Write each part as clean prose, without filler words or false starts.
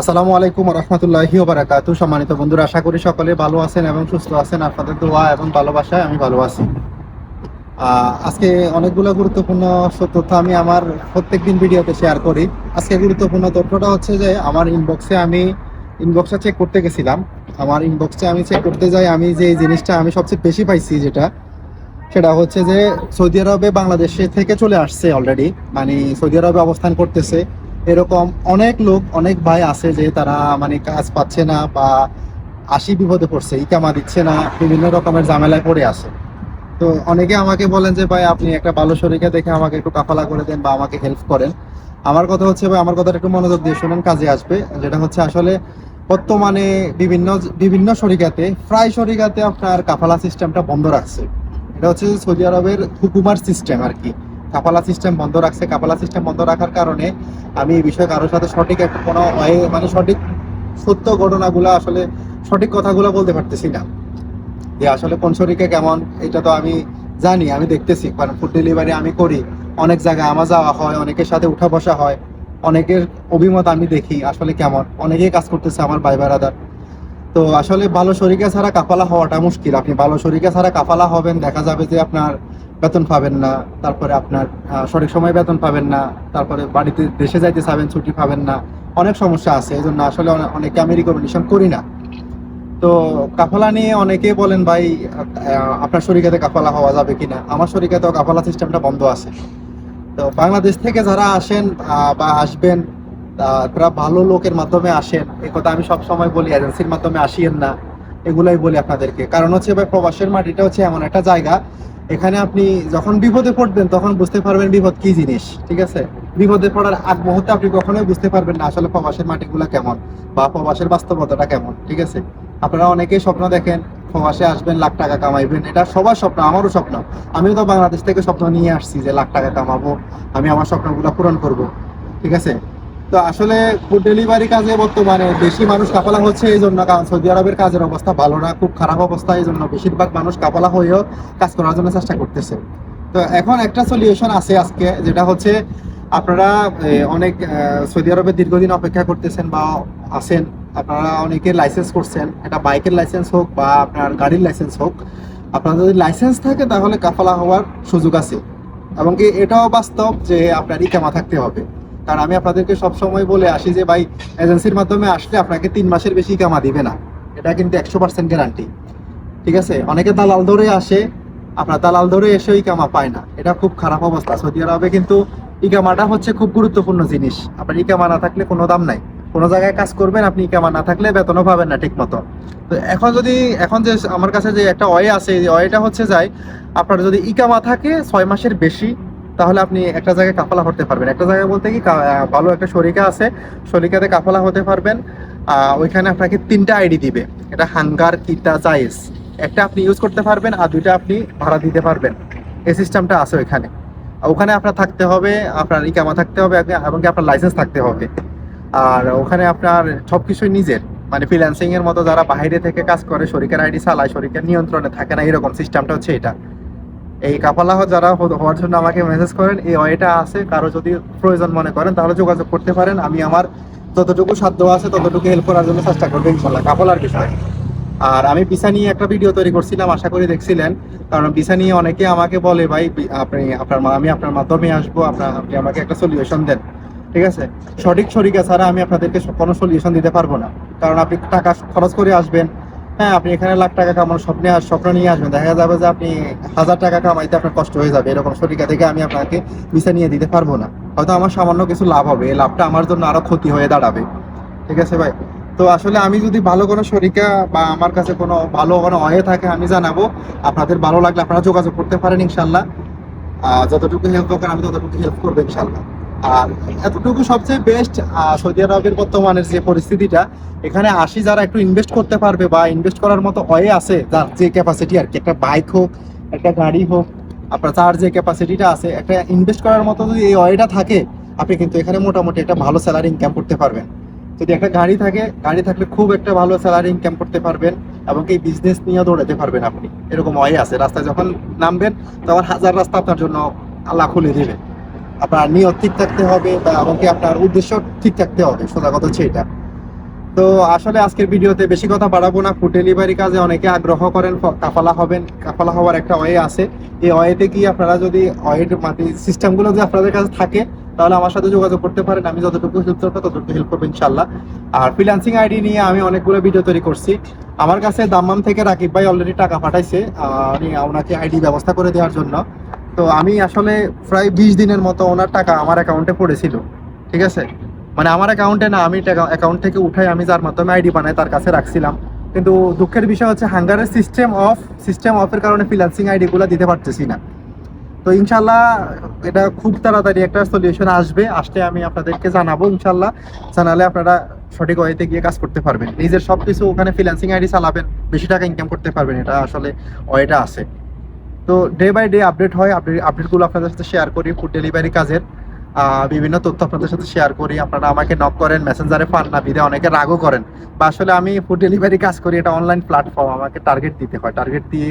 আসসালামু আলাইকুম রহমতুল্লাহি ওয়া বারাকাতুহু। সম্মানিত বন্ধুরা, আশা করি সকলে ভালো আছেন এবং সুস্থ আছেন। আপনাদের দোয়া এবং ভালোবাসায় আমি ভালো আছি। আজকে অনেকগুলো গুরুত্বপূর্ণ তথ্য আমি আমার প্রত্যেকদিন ভিডিওতে শেয়ার করি। আজকে গুরুত্বপূর্ণ তথ্যটা হচ্ছে যে আমার ইনবক্সে চেক করতে গেছিলাম। আমার ইনবক্সে আমি চেক করতে যাই, আমি যে জিনিসটা আমি সবচেয়ে বেশি পাইছি সেটা হচ্ছে যে সৌদি আরবে বাংলাদেশে থেকে চলে আসছে অলরেডি, মানে সৌদি আরবে অবস্থান করতেছে এরকম অনেক লোক, অনেক ভাই আছে যে তারা মানে কাজ পাচ্ছে না বা বিপদে পড়ছে, ইকামা দিচ্ছে না, বিভিন্ন রকমের ঝামেলায় পড়ে আছে। তো অনেকে আমাকে বলেন যে ভাই আপনি একটা ভালো শরীকে দেখে আমাকে একটু কাফালা করে দেন বা আমাকে হেল্প করেন। আমার কথা হচ্ছে ভাই, আমার কথাটা একটু মনোযোগ দিয়ে শুনেন, কাজে আসবে। যেটা হচ্ছে আসলে বর্তমানে বিভিন্ন বিভিন্ন শরিকাতে, প্রায় শরিকাতে আপনার কাফালা সিস্টেমটা বন্ধ রাখছে। এটা হচ্ছে সৌদি আরবের হুকুমার সিস্টেম আর কি। কাফালা সিস্টেম বন্ধ রাখছে। কাফালা সিস্টেম বন্ধ রাখার কারণে আমি এই বিষয়ে কারোর সাথে সঠিক একটা কোনো মানে সঠিক সত্য ঘটনাগুলো আসলে সঠিক কথাগুলো বলতে পারতেছি না যে আসলে কোন শরীকে কেমন। এটা তো আমি জানি, আমি দেখতেছি, কারণ ফুড ডেলিভারি আমি করি, অনেক জায়গায় আমার যাওয়া হয়, অনেকের সাথে উঠা বসা হয়, অনেকের অভিমত আমি দেখি আসলে কেমন, অনেকেই কাজ করতেছে আমার ভাই বেড়াদার। তো আসলে ভালো শরীকে ছাড়া কাফালা হওয়াটা মুশকিল। আপনি ভালো শরীকে ছাড়া কাফালা হবেন, দেখা যাবে যে আপনার বেতন পাবেন না, তারপরে আপনার সঠিক সময় বেতন পাবেন না, তারপরে বাড়িতে দেশে যাইতে চাবেন, ছুটি পাবেন না, অনেক সমস্যা আছে। এই জন্য আসলে অনেকে আমি রিকমেন্ডেশন করি না। তো কাফালা নিয়ে অনেকে বলেন ভাই আপনার শরীয়তে কাফালা হওয়া যাবে কিনা। আমার শরীয়তেও কাফালা সিস্টেমটা বন্ধ আছে। তো বাংলাদেশ থেকে যারা আসেন বা আসবেন, তারা ভালো লোকের মাধ্যমে আসেন, এই কথা আমি সব সময় বলি। এজেন্সির মাধ্যমে আসিয়েন না, এগুলাই বলি আপনাদেরকে। কারণ হচ্ছে ভাই, প্রবাসের মাটিটা হচ্ছে এমন একটা জায়গা, এখানে আপনি যখন বিপদে পড়বেন তখন বুঝতে পারবেন বিপদ কি জিনিস। ঠিক আছে, বিপদে পড়ার আগ মুহূর্তে আপনি কখনোই বুঝতে পারবেন না আসলে প্রবাসের মাটিগুলো কেমন বা প্রবাসের বাস্তবতাটা কেমন। ঠিক আছে, আপনারা অনেকেই স্বপ্ন দেখেন প্রবাসে আসবেন, লাখ টাকা কামাইবেন, এটা সবার স্বপ্ন, আমারও স্বপ্ন। আমিও তো বাংলাদেশ থেকে স্বপ্ন নিয়ে আসছি যে লাখ টাকা কামাবো, আমি আমার স্বপ্নগুলো পূরণ করব। ঠিক আছে, তো আসলে ফুড ডেলিভারি কাজে বর্তমানে বেশি মানুষ কাফালা হচ্ছে এই জন্য, কারণ সৌদি আরবের কাজের অবস্থা ভালো না, খুব খারাপ অবস্থা। এই জন্য বেশিরভাগ মানুষ কাফালা হয়েও কাজ করার জন্য চেষ্টা করতেছে। তো এখন একটা সলিউশন আছে আজকে, যেটা হচ্ছে আপনারা অনেক সৌদি আরবে দীর্ঘদিন অপেক্ষা করতেছেন বা আছেন, আপনারা অনেকে লাইসেন্স করছেন, এটা বাইকের লাইসেন্স হোক বা আপনার গাড়ির লাইসেন্স হোক। আপনার যদি লাইসেন্স থাকে তাহলে কাফালা হওয়ার সুযোগ আছে, এবং কি এটাও বাস্তব যে আপনার ইকামা থাকতে হবে। কারণ আমি আপনাদেরকে সবসময় বলে আসি যে ভাই, এজেন্সির মাধ্যমে আসলে আপনাকে 3 মাসের বেশি ইকামা দিবে না, এটা কিন্তু 100% গ্যারান্টি। ঠিক আছে, অনেকে দালাল ধরে আসে, আপনার দালাল ধরে এসে ইকামা পায় না, এটা খুব খারাপ অবস্থা। সৌদি আরবে কিন্তু ইকামাটা হচ্ছে খুব গুরুত্বপূর্ণ জিনিস। আপনার ইকামা না থাকলে কোনো দাম নাই। কোনো জায়গায় কাজ করবেন, আপনি ইকামা না থাকলে বেতনও পাবেন না ঠিক মতো। তো এখন যে আমার কাছে যে একটা ওয়ে আছে, এই ওয়েটা হচ্ছে যাই, আপনার যদি ইকামা থাকে 6 মাসের বেশি, তাহলে আপনি একটা জায়গায় কাফালা হতে পারবেন। একটা জায়গায় বলতে কি, ভালো একটা শরিকা আছে, শরিকাতে কাফালা হতে পারবেন। ওইখানে আপনাকে 3টা আইডি দিবে, এটা হাঙ্গার, কিতা, জায়েজ। একটা আপনি ইউজ করতে পারবেন আর 2টা আপনি ভাড়া দিতে পারবেন। এই সিস্টেমটা আছে ওইখানে। ওখানে আপনার থাকতে হবে, আপনার ইকামা থাকতে হবে এবং কি আপনার লাইসেন্স থাকতে হবে। আর ওখানে আপনার সবকিছুই নিজের, মানে ফ্রিল্যান্সিং এর মতো যারা বাইরে থেকে কাজ করে, শরিকের আইডি চালায়, শরিকের নিয়ন্ত্রণে থাকে না, এরকম সিস্টেমটা হচ্ছে এটা। এই কাফালা যারা হওয়ার জন্য আমাকে মেসেজ করেন, এই ওয়েটা আছে। কারো যদি প্রয়োজন মনে করেন তাহলে যোগাযোগ করতে পারেন। আমি আমার যতটুকু সাধ্য আছে ততটুকু হেল্প করার জন্য চেষ্টা করবো ইনশাল্লাহ কাফালার বিষয়ে। আর আমি ভিসা নিয়ে একটা ভিডিও তৈরি করছিলাম, আশা করি দেখছিলেন। কারণ ভিসা নিয়ে অনেকে আমাকে বলে ভাই আমি আপনার মাধ্যমে আসবো, আপনি আমাকে একটা সলিউশন দেন। ঠিক আছে, সঠিক শরিকা ছাড়া আমি আপনাদেরকে কোনো সলিউশন দিতে পারবো না। কারণ আপনি টাকা খরচ করে আসবেন, হ্যাঁ, আপনি এখানে লাখ টাকা কামানোর স্বপ্ন নিয়ে আসবেন, দেখা যাবে যে আপনি 1000 টাকা কামাইতে আপনার কষ্ট হয়ে যাবে। এরকম শরিকা থেকে আমি আপনাকে ভিসা নিয়ে দিতে পারবো না। হয়তো আমার সামান্য কিছু লাভ হবে, এই লাভটা আমার জন্য আরো ক্ষতি হয়ে দাঁড়াবে। ঠিক আছে ভাই, তো আসলে আমি যদি ভালো কোনো শরিকা বা আমার কাছে ভালো কোনো ওয়ে থাকে আমি জানাবো। আপনাদের ভালো লাগলে আপনারা যোগাযোগ করতে পারেন ইনশাল্লাহ। যতটুকু হেল্প দরকার আমি ততটুকু হেল্প করবো ইনশাল্লাহ। আর এতটুকু সবচেয়ে বেস্ট। সৌদি আরবের বর্তমানের যে পরিস্থিতিটা, এখানে আসি যারা একটু ইনভেস্ট করতে পারবে বা ইনভেস্ট করার মতো ওয়ে আছে, যার যে ক্যাপাসিটি আর কি, একটা বাইক হোক, একটা গাড়ি হোক, আপনার যার যে ক্যাপাসিটিটা আছে, একটা ইনভেস্ট করার মতো যদি এই ওয়েটা থাকে, আপনি কিন্তু এখানে মোটামুটি একটা ভালো স্যালারি ইনকাম করতে পারবেন। যদি একটা গাড়ি থাকলে খুব একটা ভালো স্যালারি ইনকাম করতে পারবেন, এবং এই বিজনেস নিয়ে দৌড়াতে পারবেন আপনি। এরকম ওয়ে আছে, রাস্তায় যখন নামবেন তখন হাজার রাস্তা আপনার জন্য আল্লাহ খুলে দেবে। আপনার নিয়ত ঠিক থাকতে হবে বা এমনকি আপনার উদ্দেশ্য ঠিক থাকতে হবে, সোজা কথা হচ্ছে এটা। তো আসলে আজকের ভিডিওতে বেশি কথা বাড়াবো না। ফুড ডেলিভারি কাজে অনেকে আগ্রহ করেন, কাফালা হওয়ার একটা ওয়ে আছে। এই ওয়েতে গিয়ে আপনারা যদি ওয়ের মানে সিস্টেমগুলো যদি আপনাদের কাছে থাকে, তাহলে আমার সাথে যোগাযোগ করতে পারেন। আমি যতটুকু হেল্প করবো ততটুকু হেল্প করবো ইনশাল্লাহ। আর ফ্রিল্যান্সিং আইডি নিয়ে আমি অনেকগুলো ভিডিও তৈরি করছি। আমার কাছে দাম্মাম থেকে রাকিব ভাই অলরেডি টাকা পাঠাইছে ওনাকে আইডি ব্যবস্থা করে দেওয়ার জন্য। তো আমি আসলে প্রায় 20 দিনের মতো ওনার টাকা আমার অ্যাকাউন্টে পড়েছিল, ঠিক আছে। মানে আমার অ্যাকাউন্টে না, আমি অ্যাকাউন্ট থেকে উঠাই আমি যার মাধ্যমে আইডি বানাই তার কাছে রাখছিলাম। কিন্তু দুঃখের বিষয় হচ্ছে হাঙ্গারের সিস্টেম অফের কারণে ফ্রিল্যান্সিং আইডিগুলো দিতে পারতেছি না। তো ইনশাল্লাহ এটা খুব তাড়াতাড়ি একটা সলিউশন আসলে আমি আপনাদেরকে জানাবো ইনশাল্লাহ। জানালে আপনারা সঠিক ওয়েতে গিয়ে কাজ করতে পারবেন, নিজের সবকিছু ওখানে ফ্রিল্যান্সিং আইডি চালাবেন, বেশি টাকা ইনকাম করতে পারবেন। এটা আসলে ওয়েটা আছে। তো ডে বাই ডে আপডেট হয়, আপডেটগুলো আপনাদের সাথে শেয়ার করি। ফুড ডেলিভারি কাজের বিভিন্ন তথ্য আপনাদের সাথে শেয়ার করি। আপনারা আমাকে নক করেন, মেসেঞ্জারে পান না বিদে অনেকে রাগও করেন। বা আসলে আমি ফুড ডেলিভারি কাজ করি, এটা অনলাইন প্ল্যাটফর্ম, আমাকে টার্গেট দিতে হয়, টার্গেট দিয়ে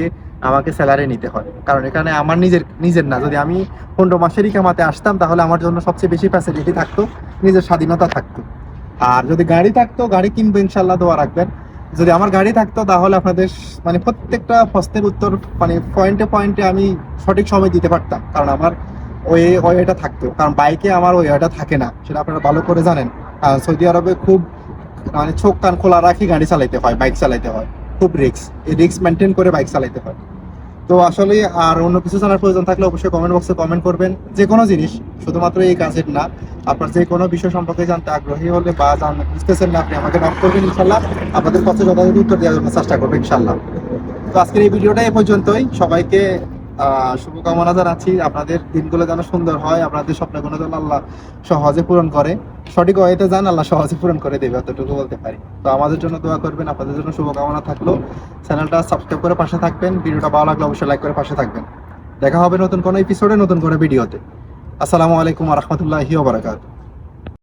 আমাকে স্যালারি নিতে হয়। কারণ এখানে আমার নিজের না, যদি আমি 15 মাসেরই কামাতে আসতাম তাহলে আমার জন্য সবচেয়ে বেশি ফ্যাসিলিটি থাকতো, নিজের স্বাধীনতা থাকতো। আর যদি গাড়ি থাকতো, গাড়ি কিনবো ইনশাল্লাহ, দোয়া রাখবেন। যদি আমার গাড়ি থাকতো তাহলে আপনাদের মানে প্রত্যেকটা প্রশ্নের উত্তর মানে পয়েন্টে পয়েন্টে আমি সঠিক সময় দিতে পারতাম, কারণ আমার ওয়েটা থাকতো। কারণ বাইকে আমার ওয়েটা থাকে না, সেটা আপনারা ভালো করে জানেন। সৌদি আরবে খুব মানে চোখ কান খোলা রাখি গাড়ি চালাইতে হয়, বাইক চালাইতে হয়, খুব এই রিস্ক মেনটেন করে বাইক চালাইতে হয়। তো আসলে আর অন্য কিছু জানার প্রয়োজন থাকলে অবশ্যই কমেন্ট বক্সে কমেন্ট করবেন। যে কোনো জিনিস, শুধুমাত্র এই কাজের না, আপনার যে কোনো বিষয় সম্পর্কে জানতে আগ্রহী হলে বা বুঝতেছেন না, আপনি আমাকে নক করবেন ইনশাল্লাহ। আপনাদের পথে যথাযথ উত্তর দেওয়ার জন্য চেষ্টা করবো ইনশাল্লাহ। তো আজকের এই ভিডিওটা এ পর্যন্তই। সবাইকে শুভকামনা জানাচ্ছি, আপনাদের দিনগুলো যেন সুন্দর হয়, আপনাদের স্বপ্নগুলো যেন আল্লাহ সহজে পূরণ করে। সঠিক ওয়েতে যান, আল্লাহ সহজে পূরণ করে দেবে, অতটুকু বলতে পারি। তো আমাদের জন্য দোয়া করবেন, আপনাদের জন্য শুভকামনা থাকলো। চ্যানেলটা সাবস্ক্রাইব করে পাশে থাকবেন, ভিডিওটা ভালো লাগলে অবশ্যই লাইক করে পাশে থাকবেন। দেখা হবে নতুন কোনো এপিসোডে, নতুন কোনো ভিডিওতে। আসসালামু আলাইকুম ওয়া রাহমাতুল্লাহি ওয়া বারাকাতুহু।